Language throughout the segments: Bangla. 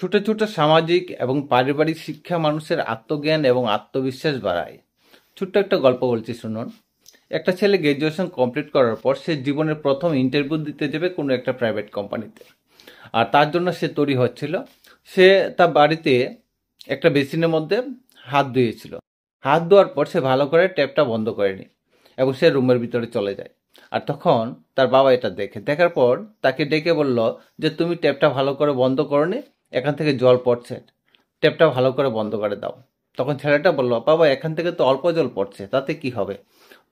ছোট ছোট সামাজিক এবং পারিবারিক শিক্ষা মানুষের আত্মজ্ঞান এবং আত্মবিশ্বাস বাড়ায়। ছোট্ট একটা গল্প বলছি শুনুন। একটা ছেলে গ্র্যাজুয়েশন কমপ্লিট করার পর সে জীবনের প্রথম ইন্টারভিউ দিতে যাবে কোনো একটা প্রাইভেট কোম্পানিতে। আর তার জন্য সে তৈরি হচ্ছিল। সে তার বাড়িতে একটা বেসিনের মধ্যে হাত ধুয়েছিল। হাত ধোয়ার পর সে ভালো করে ট্যাপটা বন্ধ করেনি এবং সে রুমের ভিতরে চলে যায়। আর তখন তার বাবা এটা দেখার পর তাকে ডেকে বলল যে তুমি ট্যাপটা ভালো করে বন্ধ করনি, এখান থেকে জল পড়ছে, ট্যাপটা ভালো করে বন্ধ করে দাও। তখন ছেলেটা বলল, বাবা এখান থেকে তো অল্প জল পড়ছে, তাতে কি হবে?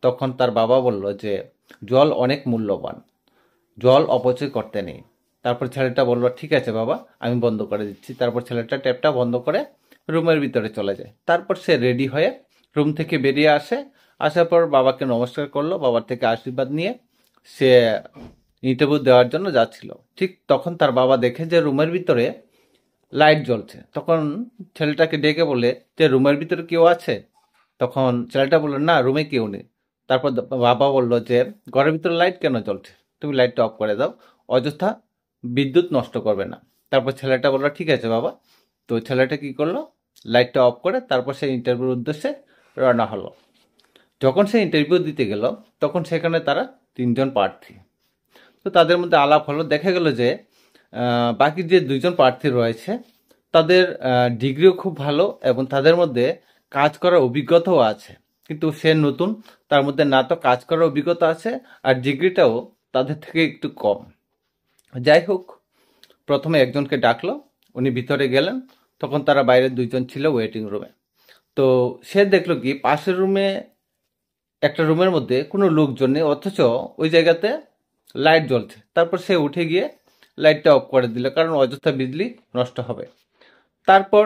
তখন তার বাবা বলল যে জল অনেক মূল্যবান, জল অপচয় করতে নেই। তারপর ছেলেটা বলল, ঠিক আছে বাবা, আমি বন্ধ করে দিচ্ছি। তারপর ছেলেটা ট্যাপটা বন্ধ করে রুমের ভিতরে চলে যায়। তারপর সে রেডি হয়ে রুম থেকে বেরিয়ে আসে। আসার পর বাবাকে নমস্কার করলো, বাবার থেকে আশীর্বাদ নিয়ে সে ইন্টারভিউ দেওয়ার জন্য যাচ্ছিল। ঠিক তখন তার বাবা দেখে যে রুমের ভিতরে লাইট জ্বলছে। তখন ছেলেটাকে ডেকে বলে যে রুমের ভিতরে কেউ আছে? তখন ছেলেটা বললো, না, রুমে কেউ নেই। তারপর বাবা বলল যে ঘরের ভিতরে লাইট কেন জ্বলছে, তুমি লাইটটা অফ করে দাও, অযথা বিদ্যুৎ নষ্ট করবে না। তারপর ছেলেটা বললো, ঠিক আছে বাবা। তো ছেলেটা কি করলো, লাইটটা অফ করে তারপর সে ইন্টারভিউর উদ্দেশ্যে রওনা হলো। যখন সে ইন্টারভিউ দিতে গেল তখন সেখানে তারা তিনজন প্রার্থী। তো তাদের মধ্যে আলাপ হলো, দেখা গেল যে বাকি যে দুইজন প্রার্থী রয়েছে তাদের ডিগ্রিও খুব ভালো এবং তাদের মধ্যে কাজ করার অভিজ্ঞতাও আছে। কিন্তু সে নতুন, তার মধ্যে না তো কাজ করার অভিজ্ঞতা আছে আর ডিগ্রিটাও তাদের থেকে একটু কম। যাই হোক, প্রথমে একজনকে ডাকলো, উনি ভিতরে গেলেন। তখন তারা বাইরে দুইজন ছিল ওয়েটিং রুমে। তো সে দেখলো কি পাশের রুমে একটা রুমের মধ্যে কোনো লোকজন নেই, অথচ ওই জায়গাতে লাইট জ্বলছে। তারপর সে উঠে গিয়ে লাইটটা অফ করে দিল, কারণ অযথা বিজলি নষ্ট হবে। তারপর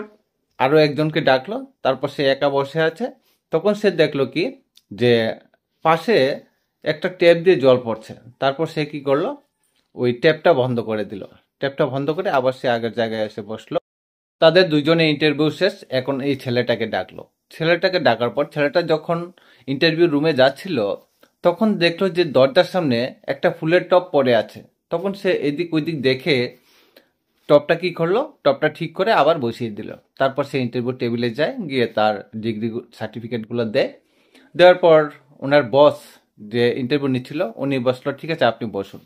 আরও একজনকে ডাকলো, তারপর সে একা বসে আছে। তখন সে দেখলো কি যে পাশে একটা ট্যাপ দিয়ে জল পড়ছে। তারপর সে কি করলো, ওই ট্যাপটা বন্ধ করে দিল। ট্যাপটা বন্ধ করে আবার সে আগের জায়গায় এসে বসলো। তাদের দুজনে ইন্টারভিউ শেষ। এখন এই ছেলেটাকে ডাকলো। ছেলেটাকে ডাকার পর ছেলেটা যখন ইন্টারভিউ রুমে যাচ্ছিল তখন দেখলো যে দরজার সামনে একটা ফুলের টব পড়ে আছে। তখন সে এদিক ওইদিক দেখে টবটা কি করলো, টবটা ঠিক করে আবার বসিয়ে দিল। তারপর সে ইন্টারভিউ টেবিলে যায়, গিয়ে তার ডিগ্রি সার্টিফিকেটগুলো দেয়। দেওয়ার পর ওনার বস যে ইন্টারভিউ নিচ্ছিল উনি বসলো, ঠিক আছে আপনি বসুন।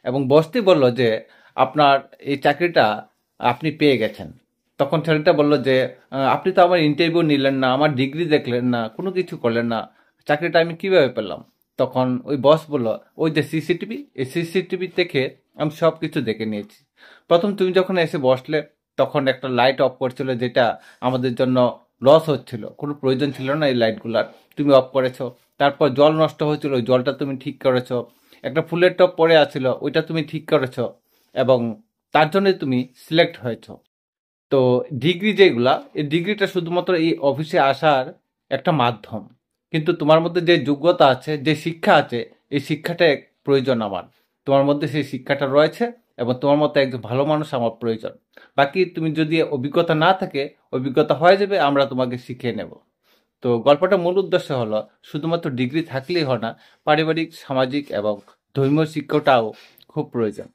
এবং বসতেই বলল যে আপনার এই চাকরিটা আপনি পেয়ে গেছেন। তখন ছেলেটা বলল যে আপনি তো আমার ইন্টারভিউ নিলেন না, আমার ডিগ্রি দেখলেন না, কোনো কিছু করলেন না, চাকরিটা আমি কিভাবে পেলাম? তখন ওই বস বলল, ওই যে সিসিটিভি, এই সিসিটিভি থেকে আমি সব কিছু দেখে নিয়েছি। প্রথম তুমি যখন এসে বসলে তখন একটা লাইট অফ করছিল, যেটা আমাদের জন্য লস হচ্ছিল, কোনো প্রয়োজন ছিল না এই লাইটগুলার, তুমি অফ করেছো। তারপর জল নষ্ট হয়েছিল, ওই জলটা তুমি ঠিক করেছো। একটা ফুলের টব পড়ে আছিল, ওইটা তুমি ঠিক করেছো এবং তার জন্যই তুমি সিলেক্ট হয়েছো। তো ডিগ্রি যেগুলা, এই ডিগ্রিটা শুধুমাত্র এই অফিসে আসার একটা মাধ্যম। কিন্তু তোমার মধ্যে যে যোগ্যতা আছে, যে শিক্ষা আছে, এই শিক্ষাটা প্রয়োজন আমার। তোমার মধ্যে সেই শিক্ষাটা রয়েছে এবং তোমার মতো একজন ভালো মানুষ আমার প্রয়োজন। বাকি তুমি যদি অভিজ্ঞতা না থাকে, অভিজ্ঞতা হয়ে যাবে, আমরা তোমাকে শিখিয়ে নেব। তো গল্পটা মূল উদ্দেশ্য হলো শুধুমাত্র ডিগ্রি থাকলেই হয় না, পারিবারিক, সামাজিক এবং ধর্মীয় শিক্ষাটাও খুব প্রয়োজন।